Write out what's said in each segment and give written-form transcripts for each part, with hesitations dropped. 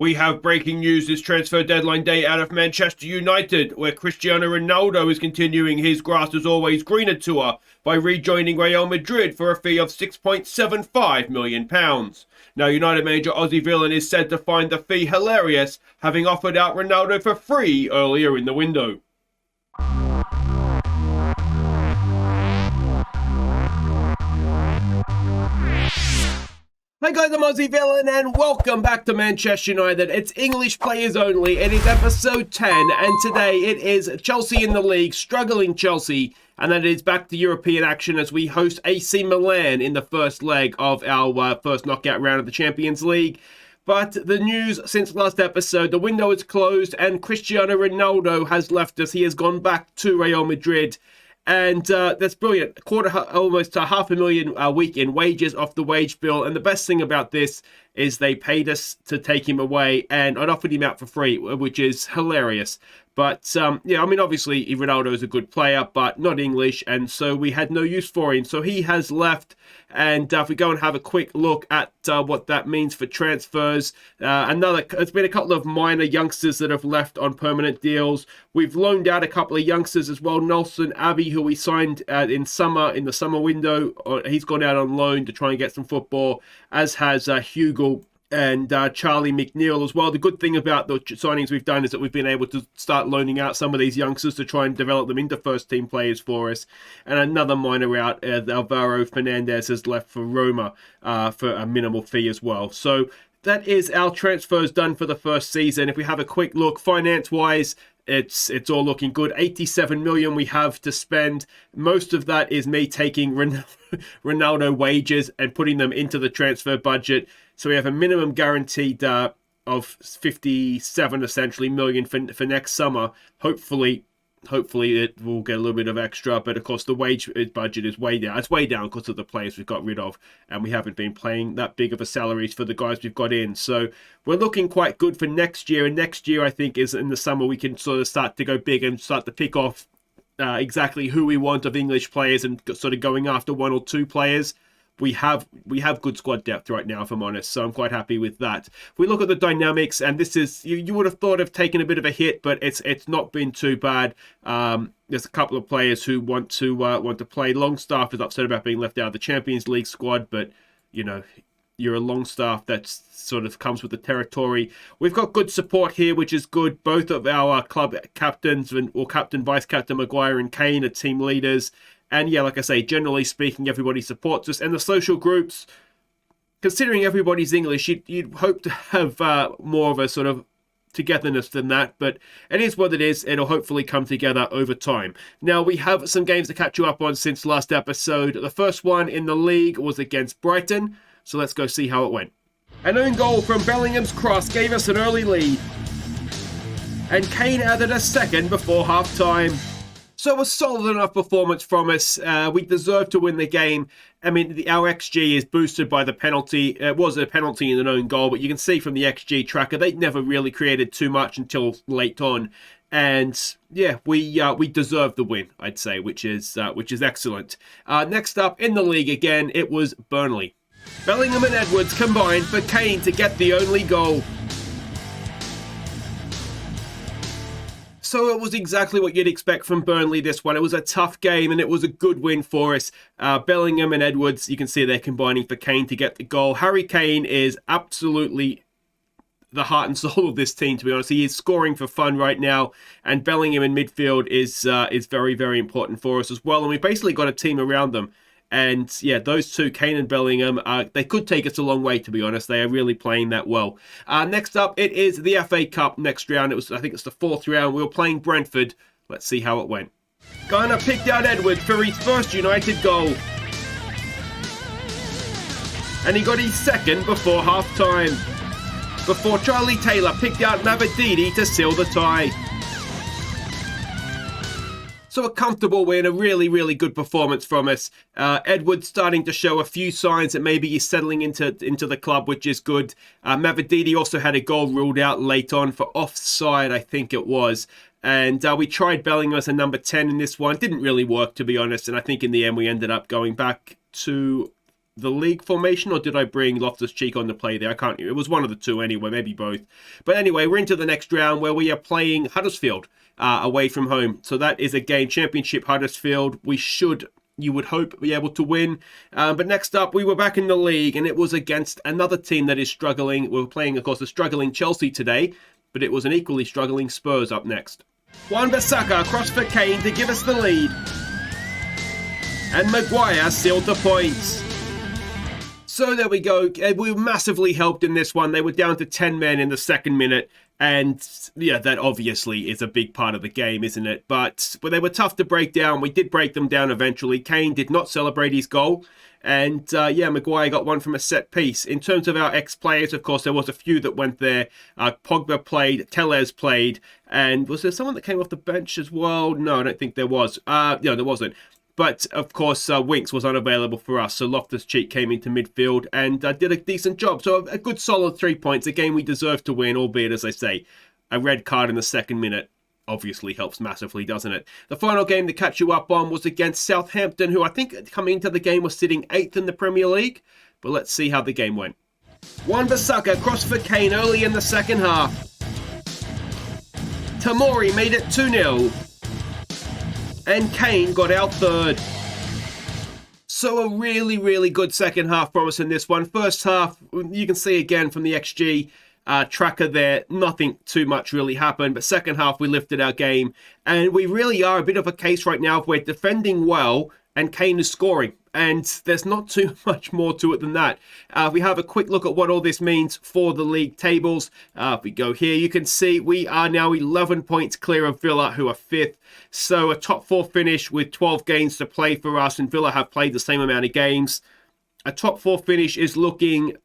We have breaking news this transfer deadline day out of Manchester United, where Cristiano Ronaldo is continuing his grass as always greener tour by rejoining Real Madrid for a fee of £6.75 million. Now, United manager Aussie Villain is said to find the fee hilarious, having offered out Ronaldo for free earlier in the window. Hi guys, I'm Aussie Villain and welcome back to Manchester United. It's English players only. It is episode 10 and today it is Chelsea in the league, struggling Chelsea, and that is back to European action as we host AC Milan in the first leg of our first knockout round of the Champions League. But the news since last episode, the window is closed and Cristiano Ronaldo has left us. He has gone back to Real Madrid. And that's brilliant. Almost $500,000 a week in wages off the wage bill. And the best thing about this is they paid us to take him away, and I'd offered him out for free, which is hilarious. But, yeah, I mean, obviously, Ronaldo is a good player, but not English, and so we had no use for him. So he has left, and if we go and have a quick look at what that means for transfers, there's been a couple of minor youngsters that have left on permanent deals. We've loaned out a couple of youngsters as well. Nelson Abbey, who we signed in the summer window, he's gone out on loan to try and get some football, as has Hugo and Charlie McNeil as well. The good thing about the signings we've done is that we've been able to start loaning out some of these youngsters to try and develop them into first-team players for us. And another minor out, Alvaro Fernandez has left for Roma for a minimal fee as well. So that is our transfers done for the first season. If we have a quick look, finance-wise, it's all looking good. 87 million we have to spend. Most of that is me taking Ronaldo wages and putting them into the transfer budget. So we have a minimum guaranteed of 57 essentially million for next summer. Hopefully it will get a little bit of extra, but of course the wage budget is way down. It's way down because of the players we've got rid of, and we haven't been paying that big of a salaries for the guys we've got in. So we're looking quite good for next year, and next year I think is in the summer we can sort of start to go big and start to pick off exactly who we want of English players and sort of going after one or two players. We have good squad depth right now, if I'm honest, so I'm quite happy with that. If we look at the dynamics, and this is, you would have thought of taking a bit of a hit, but it's not been too bad. There's a couple of players who want to play. Longstaff is upset about being left out of the Champions League squad, but you know, you're a Longstaff that sort of comes with the territory. We've got good support here, which is good. Both of our club captains, or captain, vice captain Maguire and Kane, are team leaders. And yeah, like I say, generally speaking, everybody supports us. And the social groups, considering everybody's English, you'd hope to have more of a sort of togetherness than that. But it is what it is. It'll hopefully come together over time. Now, we have some games to catch you up on since last episode. The first one in the league was against Brighton. So let's go see how it went. An own goal from Bellingham's cross gave us an early lead. And Kane added a second before half-time. So a solid enough performance from us. We deserve to win the game. I mean, our XG is boosted by the penalty. It was a penalty and an own goal, but you can see from the XG tracker, they never really created too much until late on. And yeah, we deserve the win, I'd say, which is excellent. Next up in the league again, it was Burnley. Bellingham and Edwards combined for Kane to get the only goal. So it was exactly what you'd expect from Burnley this one. It was a tough game and it was a good win for us. Bellingham and Edwards, you can see they're combining for Kane to get the goal. Harry Kane is absolutely the heart and soul of this team, to be honest. He is scoring for fun right now, and Bellingham in midfield is very, very important for us as well. And we've basically got a team around them. And yeah, those two, Kane and Bellingham, they could take us a long way, to be honest. They are really playing that well. Next up, it is the FA Cup next round. I think it's the fourth round. We were playing Brentford. Let's see how it went. Garner picked out Edwards for his first United goal. And he got his second before half-time. Before Charlie Taylor picked out Mavididi to seal the tie. So a comfortable win, a really, really good performance from us. Edwards starting to show a few signs that maybe he's settling into the club, which is good. Mavididi also had a goal ruled out late on for offside, I think it was. And we tried Bellingham as a number 10 in this one. Didn't really work, to be honest. And I think in the end we ended up going back to the league formation, or did I bring Loftus-Cheek on to play there? I can't. It was one of the two anyway, maybe both. But anyway, we're into the next round where we are playing Huddersfield away from home. So that is again Championship Huddersfield. We should, you would hope, be able to win. But next up, we were back in the league, and it was against another team that is struggling. We were playing, of course, a struggling Chelsea today, but it was an equally struggling Spurs up next. Wan-Bissaka across for Kane to give us the lead. And Maguire sealed the points. So there we go. We were massively helped in this one. They were down to 10 men in the second minute. And yeah, that obviously is a big part of the game, isn't it? But they were tough to break down. We did break them down eventually. Kane did not celebrate his goal. And yeah, Maguire got one from a set piece. In terms of our ex-players, of course, there was a few that went there. Pogba played, Tellez played. And was there someone that came off the bench as well? No, I don't think there was. No, there wasn't. But, of course, Winks was unavailable for us, so Loftus-Cheek came into midfield and did a decent job. So a good solid 3 points, a game we deserve to win, albeit, as I say, a red card in the second minute obviously helps massively, doesn't it? The final game to catch you up on was against Southampton, who I think coming into the game was sitting 8th in the Premier League. But let's see how the game went. Wan-Bissaka crossed for Kane early in the second half. Tamori made it 2-0. And Kane got our third. So a really, really good second half promise in this one. First half, you can see again from the XG tracker there, nothing too much really happened. But second half, we lifted our game. And we really are a bit of a case right now of we're defending well and Kane is scoring. And there's not too much more to it than that. If we have a quick look at what all this means for the league tables. If we go here, you can see we are now 11 points clear of Villa, who are 5th. So a top 4 finish with 12 games to play for us, and Villa have played the same amount of games. A top 4 finish is looking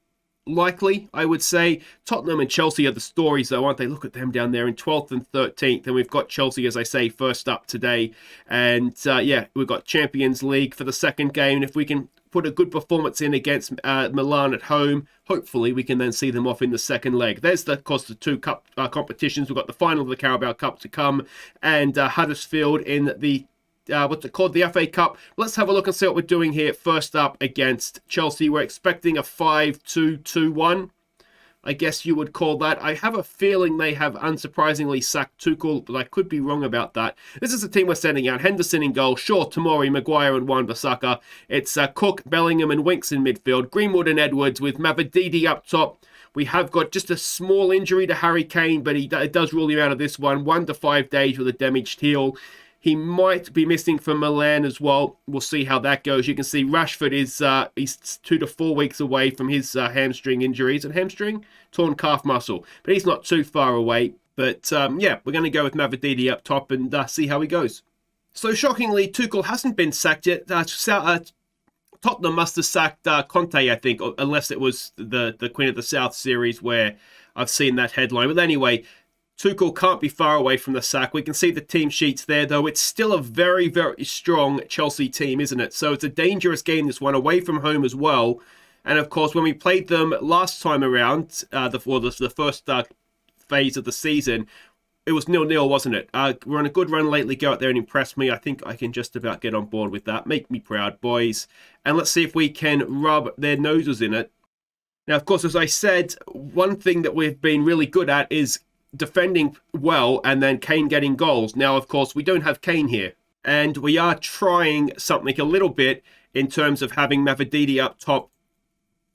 likely, I would say. Tottenham and Chelsea are the stories, though, aren't they? Look at them down there in 12th and 13th. And we've got Chelsea, as I say, first up today. And yeah, we've got Champions League for the second game. If we can put a good performance in against Milan at home, hopefully we can then see them off in the second leg. There's, of course, the two cup competitions. We've got the final of the Carabao Cup to come, and Huddersfield in the what's it called? The FA Cup. Let's have a look and see what we're doing here. First up against Chelsea. We're expecting a 5-2-2-1. I guess you would call that. I have a feeling they have unsurprisingly sacked Tuchel, but I could be wrong about that. This is the team we're sending out. Henderson in goal. Shaw, Tamori, Maguire and Wan-Bissaka. It's Cook, Bellingham and Winks in midfield. Greenwood and Edwards with Mavididi up top. We have got just a small injury to Harry Kane, but it does rule him out of this one. 1 to 5 days with a damaged heel. He might be missing from Milan as well. We'll see how that goes. You can see Rashford is he's 2 to 4 weeks away from his hamstring injury. Is it hamstring? Torn calf muscle. But he's not too far away. But yeah, we're going to go with Mavididi up top and see how he goes. So shockingly, Tuchel hasn't been sacked yet. Tottenham must have sacked Conte, I think, unless it was the Queen of the South series where I've seen that headline. But anyway, Tuchel can't be far away from the sack. We can see the team sheets there, though. It's still a very, very strong Chelsea team, isn't it? So it's a dangerous game, this one, away from home as well. And, of course, when we played them last time around, the first phase of the season, it was 0-0, wasn't it? We're on a good run lately. Go out there and impress me. I think I can just about get on board with that. Make me proud, boys. And let's see if we can rub their noses in it. Now, of course, as I said, one thing that we've been really good at is defending well and then Kane getting goals. Now, of course, we don't have Kane here. And we are trying something a little bit in terms of having Mavididi up top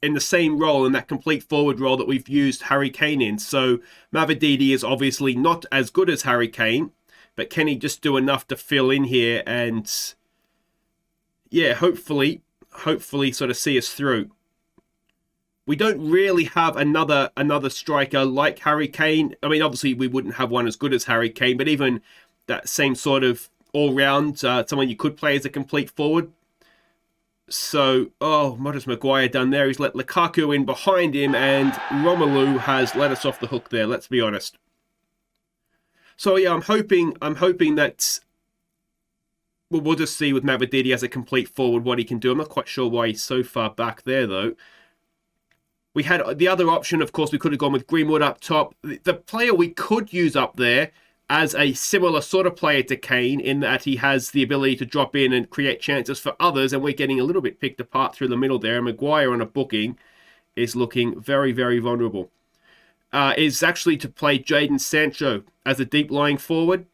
in the same role, in that complete forward role that we've used Harry Kane in. So Mavididi is obviously not as good as Harry Kane, but can he just do enough to fill in here and, yeah, hopefully sort of see us through. We don't really have another striker like Harry Kane. I mean, obviously we wouldn't have one as good as Harry Kane, but even that same sort of all-round, someone you could play as a complete forward. So, what has Maguire done there? He's let Lukaku in behind him, and Romelu has let us off the hook there, let's be honest. So yeah, I'm hoping that we'll just see with Mavididi as a complete forward what he can do. I'm not quite sure why he's so far back there, though. We had the other option, of course, we could have gone with Greenwood up top. The player we could use up there, as a similar sort of player to Kane in that he has the ability to drop in and create chances for others, and we're getting a little bit picked apart through the middle there. Maguire on a booking is looking very, very vulnerable. Is actually to play Jadon Sancho as a deep-lying forward.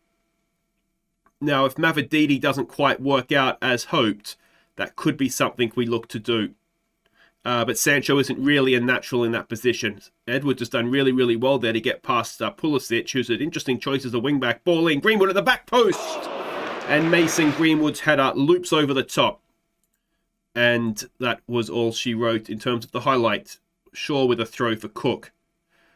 Now, if Mavididi doesn't quite work out as hoped, that could be something we look to do. But Sancho isn't really a natural in that position. Edwards has done really, really well there to get past Pulisic, who's an interesting choice as a wing-back. Ball in, Greenwood at the back post! And Mason Greenwood's header loops over the top. And that was all she wrote in terms of the highlight. Shaw with a throw for Cook.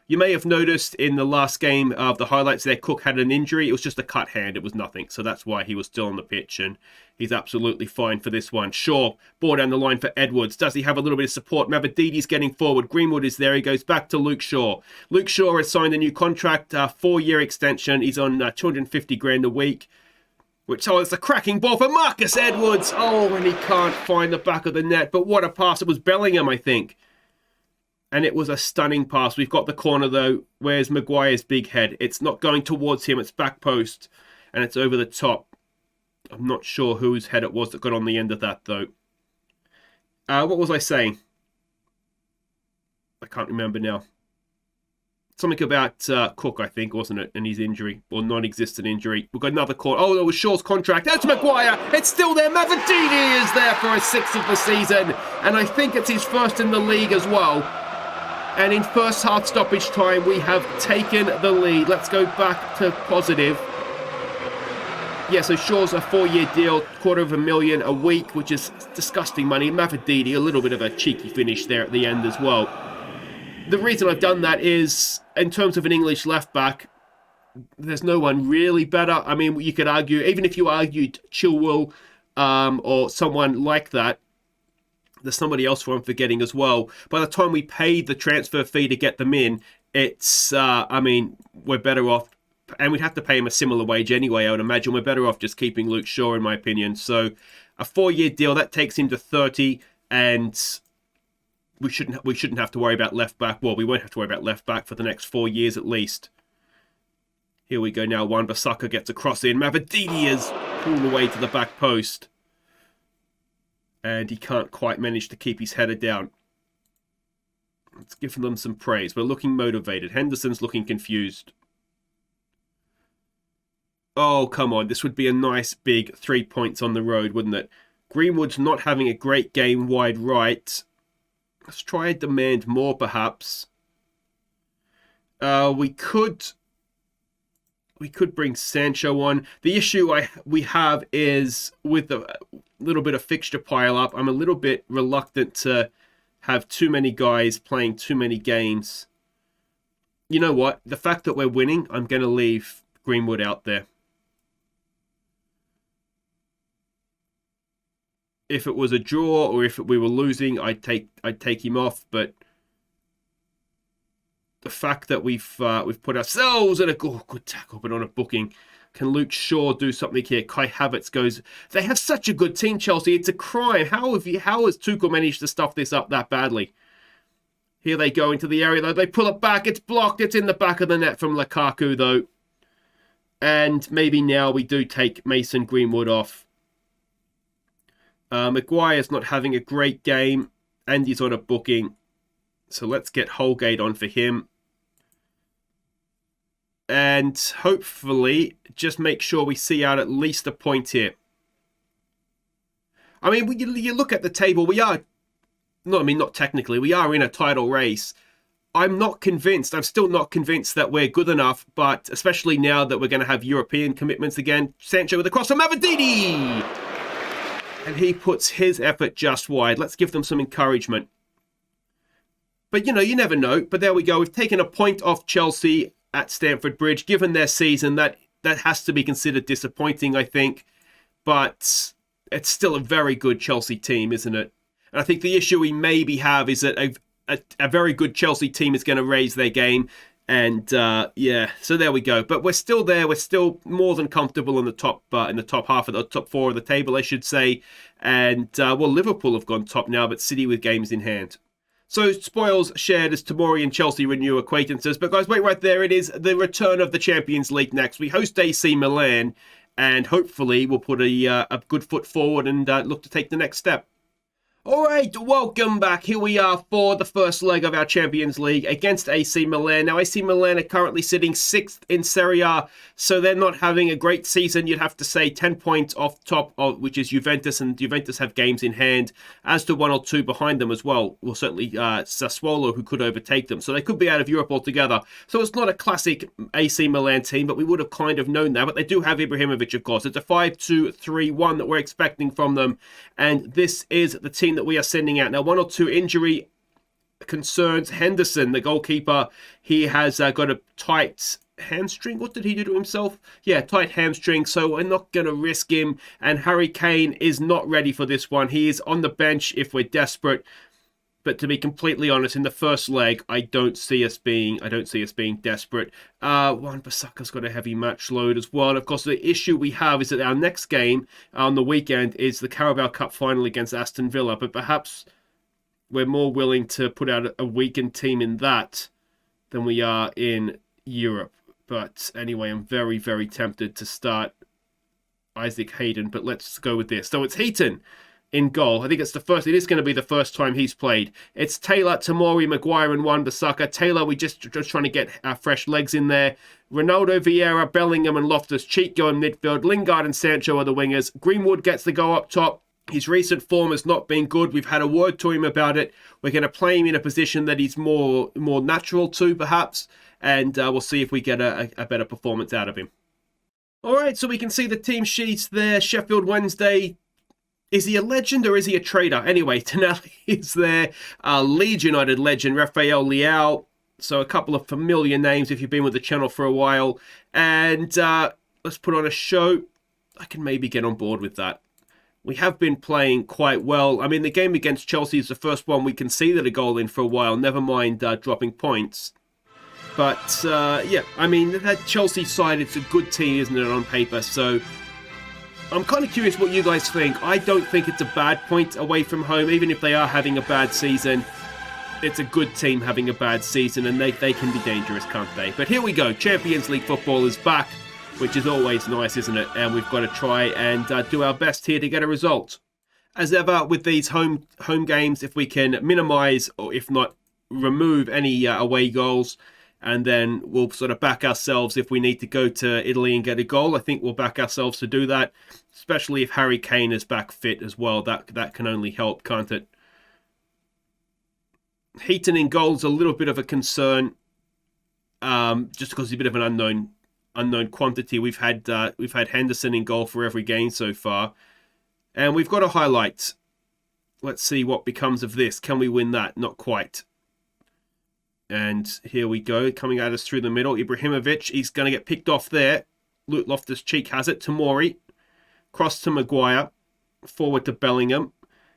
You may have noticed in the last game of the highlights there, Cook had an injury. It was just a cut hand. It was nothing. So that's why he was still on the pitch. And he's absolutely fine for this one. Shaw, ball down the line for Edwards. Does he have a little bit of support? Mavididi's getting forward. Greenwood is there. He goes back to Luke Shaw. Luke Shaw has signed a new contract, 4-year extension. He's on 250 grand a week. It's a cracking ball for Marcus Edwards. Oh, and he can't find the back of the net. But what a pass. It was Bellingham, I think. And it was a stunning pass. We've got the corner, though. Where's Maguire's big head? It's not going towards him. It's back post. And it's over the top. I'm not sure whose head it was that got on the end of that, though. What was I saying? I can't remember now. Something about Cook, I think, wasn't it? And his injury, or non-existent injury. We've got another corner. Oh, it was Shaw's contract. That's Maguire. It's still there. Mavididi is there for his 6th of the season. And I think it's his first in the league as well. And in first half stoppage time, we have taken the lead. Let's go back to positive. Yeah, so Shaw's a 4-year deal, $250,000 a week, which is disgusting money. Mavididi, a little bit of a cheeky finish there at the end as well. The reason I've done that is, in terms of an English left-back, there's no one really better. I mean, you could argue, even if you argued Chilwell or someone like that, there's somebody else who I'm forgetting as well. By the time we paid the transfer fee to get them in, it's, I mean, we're better off. And we'd have to pay him a similar wage anyway, I would imagine. We're better off just keeping Luke Shaw, in my opinion. So a 4-year deal, that takes him to 30. And we shouldn't have to worry about left back. Well, we won't have to worry about left back for the next 4 years at least. Here we go now. Wan-Bissaka gets a cross in. Mavididi is pulled away to the back post. And he can't quite manage to keep his header down. Let's give them some praise. We're looking motivated. Henderson's looking confused. Oh, come on. This would be a nice big 3 points on the road, wouldn't it? Greenwood's not having a great game wide right. Let's try and demand more, perhaps. We could bring Sancho on. The issue we have is with the little bit of fixture pile up. I'm a little bit reluctant to have too many guys playing too many games. You know what? The fact that we're winning, I'm going to leave Greenwood out there. If it was a draw or if we were losing, I'd take him off. But the fact that we've put ourselves in a good tackle, but on a booking. Can Luke Shaw do something here? Kai Havertz goes. They have such a good team, Chelsea. It's a crime. How has Tuchel managed to stuff this up that badly? Here they go into the area, though. They pull it back. It's blocked. It's in the back of the net from Lukaku, though. And maybe now we do take Mason Greenwood off. Maguire's not having a great game. And he's on a booking. So let's get Holgate on for him. And hopefully just make sure we see out at least a point here. I mean, you look at the table, not technically, we are in a title race. I'm not convinced. I'm still not convinced that we're good enough, but especially now that we're going to have European commitments again. Sancho with a cross from Mavididi! And he puts his effort just wide. Let's give them some encouragement. But, you never know. But there we go. We've taken a point off Chelsea at Stamford Bridge. Given their season, that has to be considered disappointing, I think. But it's still a very good Chelsea team, isn't it? And I think the issue we maybe have is that a very good Chelsea team is going to raise their game. And so there we go. But we're still there. We're still more than comfortable in the top half of the top 4 of the table, I should say. And Liverpool have gone top now, but City with games in hand. So spoils shared as Tomori and Chelsea renew acquaintances. But guys, wait right there. It is the return of the Champions League next. We host AC Milan, and hopefully we'll put a good foot forward and look to take the next step. All right, welcome back. Here we are for the first leg of our Champions League against AC Milan. Now, AC Milan are currently sitting 6th in Serie A, so they're not having a great season. You'd have to say 10 points off top of which is Juventus, and Juventus have games in hand, as to 1 or 2 behind them as well. Well, certainly Sassuolo, who could overtake them. So they could be out of Europe altogether. So it's not a classic AC Milan team, but we would have kind of known that. But they do have Ibrahimovic, of course. It's a 5-2-3-1 that we're expecting from them, and this is the team that we are sending out. Now, 1 or 2 injury concerns. Henderson, the goalkeeper, he has got a tight hamstring. What did he do to himself? Yeah, tight hamstring, so we're not going to risk him. And Harry Kane is not ready for this one. He is on the bench if we're desperate. But to be completely honest, in the first leg, I don't see us being desperate. Wan-Bissaka's got a heavy match load as well. And of course, the issue we have is that our next game on the weekend is the Carabao Cup final against Aston Villa. But perhaps we're more willing to put out a weakened team in that than we are in Europe. But anyway, I'm very, very tempted to start Isaac Hayden. But let's go with this. So it's Heaton in goal. I think it is going to be the first time he's played. It's Taylor, Tomori, Maguire, and Wan-Bissaka. Taylor, we just trying to get our fresh legs in there. Ronaldo, Vieira, Bellingham, and Loftus-Cheek go in midfield. Lingard and Sancho are the wingers. Greenwood gets the go up top. His recent form has not been good. We've had a word to him about it. We're going to play him in a position that he's more natural to, perhaps, and we'll see if we get a better performance out of him. All right, so we can see the team sheets there. Sheffield Wednesday. Is he a legend or is he a traitor? Anyway, Tonali is there. Leeds United legend, Rafael Leao. So a couple of familiar names if you've been with the channel for a while. And let's put on a show. I can maybe get on board with that. We have been playing quite well. I mean, the game against Chelsea is the first one we conceded a goal in for a while. Never mind dropping points. But, yeah, I mean, that Chelsea side, it's a good team, isn't it, on paper? So I'm kind of curious what you guys think. I don't think it's a bad point away from home, even if they are having a bad season. It's a good team having a bad season, and they can be dangerous, can't they? But here we go. Champions League football is back, which is always nice, isn't it? And we've got to try and do our best here to get a result. As ever, with these home games, if we can minimise, or if not remove any away goals, and then we'll sort of back ourselves if we need to go to Italy and get a goal. I think we'll back ourselves to do that, especially if Harry Kane is back fit as well. That can only help, can't it? Heaton in goal is a little bit of a concern, just because he's a bit of an unknown quantity. We've had Henderson in goal for every game so far, and we've got a highlight. Let's see what becomes of this. Can we win that? Not quite. And here we go, coming at us through the middle. Ibrahimovic, he's going to get picked off there. Luke Loftus-Cheek has it. Tomori, cross to Maguire, forward to Bellingham.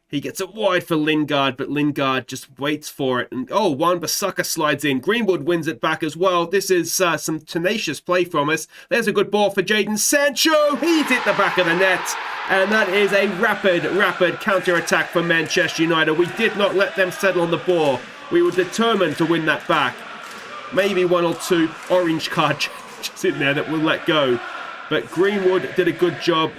He gets it wide for Lingard, but Lingard just waits for it. And Wan-Bissaka slides in. Greenwood wins it back as well. This is some tenacious play from us. There's a good ball for Jadon Sancho. He's hit the back of the net. And that is a rapid counter-attack from Manchester United. We did not let them settle on the ball. We were determined to win that back. Maybe 1 or 2 orange card changes in there that we'll let go. But Greenwood did a good job.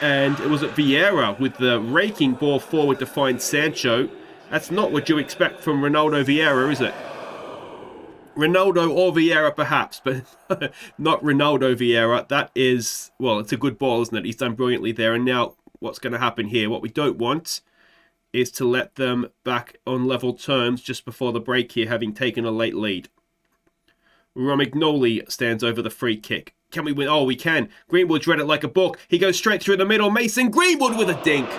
And it was at Vieira with the raking ball forward to find Sancho. That's not what you expect from Ronaldo Vieira, is it? Ronaldo or Vieira perhaps, but not Ronaldo Vieira. That is, well, it's a good ball, isn't it? He's done brilliantly there. And now what's going to happen here? What we don't want is to let them back on level terms just before the break here, having taken a late lead. Romagnoli stands over the free kick. Can we win? Oh, we can. Greenwood's read it like a book. He goes straight through the middle. Mason Greenwood with a dink.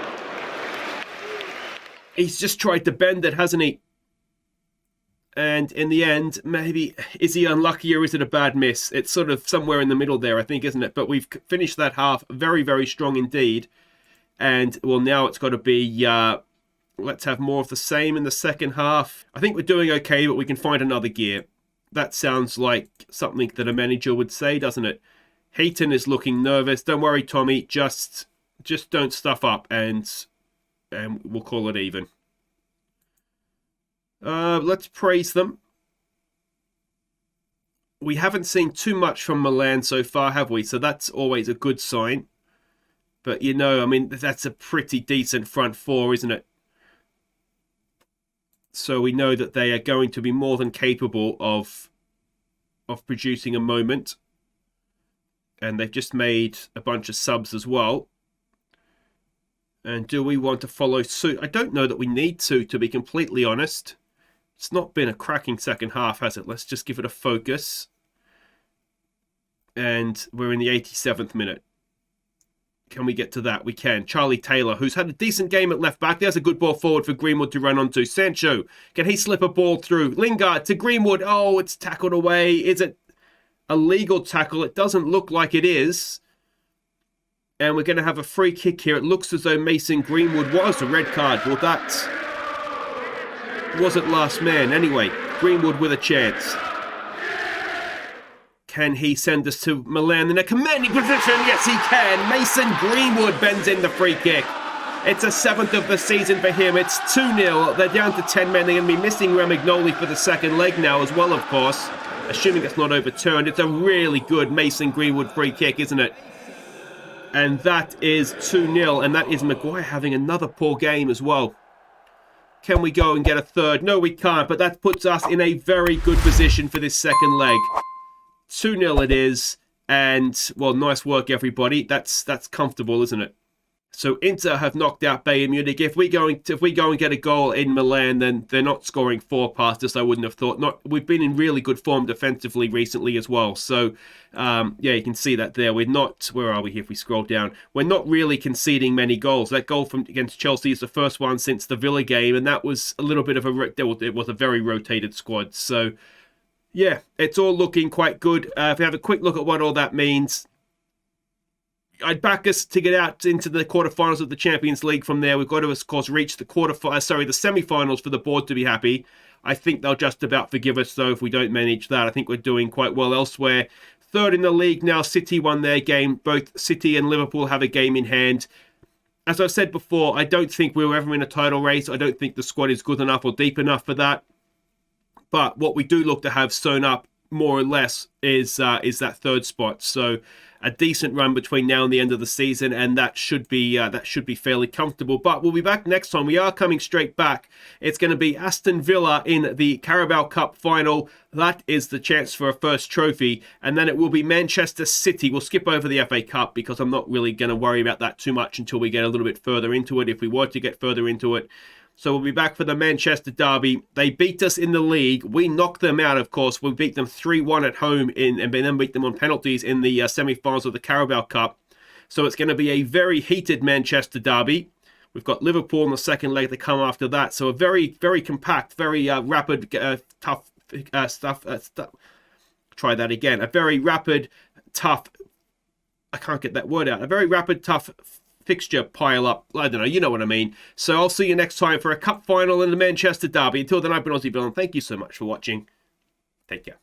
He's just tried to bend it, hasn't he? And in the end, maybe, is he unlucky or is it a bad miss? It's sort of somewhere in the middle there, I think, isn't it? But we've finished that half very, very strong indeed. And, well, now it's got to be, let's have more of the same in the second half. I think we're doing okay, but we can find another gear. That sounds like something that a manager would say, doesn't it? Heaton is looking nervous. Don't worry, Tommy. Just don't stuff up, and we'll call it even. Let's praise them. We haven't seen too much from Milan so far, have we? So that's always a good sign. But, you know, I mean, that's a pretty decent front four, isn't it? So we know that they are going to be more than capable of producing a moment. And they've just made a bunch of subs as well. And do we want to follow suit? I don't know that we need to be completely honest. It's not been a cracking second half, has it? Let's just give it a focus. And we're in the 87th minute. Can we get to that? We can. Charlie Taylor, who's had a decent game at left back. There's a good ball forward for Greenwood to run onto. Sancho, can he slip a ball through? Lingard to Greenwood. Oh, it's tackled away. Is it a legal tackle? It doesn't look like it is. And we're going to have a free kick here. It looks as though Mason Greenwood was a red card. Well, that wasn't last man. Anyway, Greenwood with a chance. Can he send us to Milan in a commanding position? Yes, he can. Mason Greenwood bends in the free kick. It's a 7th of the season for him. It's 2-0. They're down to 10 men. They're going to be missing Ramignoli for the second leg now as well, of course. Assuming it's not overturned. It's a really good Mason Greenwood free kick, isn't it? And that is 2-0. And that is Maguire having another poor game as well. Can we go and get a third? No, we can't. But that puts us in a very good position for this second leg. 2-0 it is. And, well, nice work, everybody. That's comfortable, isn't it? So Inter have knocked out Bayern Munich. If we go and get a goal in Milan, then they're not scoring 4 past us. I wouldn't have thought. We've been in really good form defensively recently as well. So yeah, you can see that there. We're not. Where are we here? If we scroll down, we're not really conceding many goals. That goal against Chelsea is the first one since the Villa game, and that was a little bit of it was a very rotated squad. So yeah, it's all looking quite good. If we have a quick look at what all that means. I'd back us to get out into the quarterfinals of the Champions League from there. We've got to, of course, reach the semi-finals for the board to be happy. I think they'll just about forgive us, though, if we don't manage that. I think we're doing quite well elsewhere. Third in the league now, City won their game. Both City and Liverpool have a game in hand. As I've said before, I don't think we're ever in a title race. I don't think the squad is good enough or deep enough for that. But what we do look to have sewn up, more or less, is that third spot. So a decent run between now and the end of the season, and that should be fairly comfortable. But we'll be back next time. We are coming straight back. It's going to be Aston Villa in the Carabao Cup final. That is the chance for a first trophy, and then it will be Manchester City. We'll skip over the FA Cup because I'm not really going to worry about that too much until we get a little bit further into it, if we were to get further into it. So we'll be back for the Manchester derby. They beat us in the league. We knocked them out, of course. We beat them 3-1 at home and then beat them on penalties in the semi-finals of the Carabao Cup. So it's going to be a very heated Manchester derby. We've got Liverpool in the second leg to come after that. So a very, very compact, very rapid, tough stuff. Try that again. A very rapid, tough... I can't get that word out. A very rapid, tough fixture pile up. I don't know, you know what I mean. So I'll see you next time for a cup final in the Manchester derby. Until then, I've been Aussie Bill, and thank you so much for watching. Take care.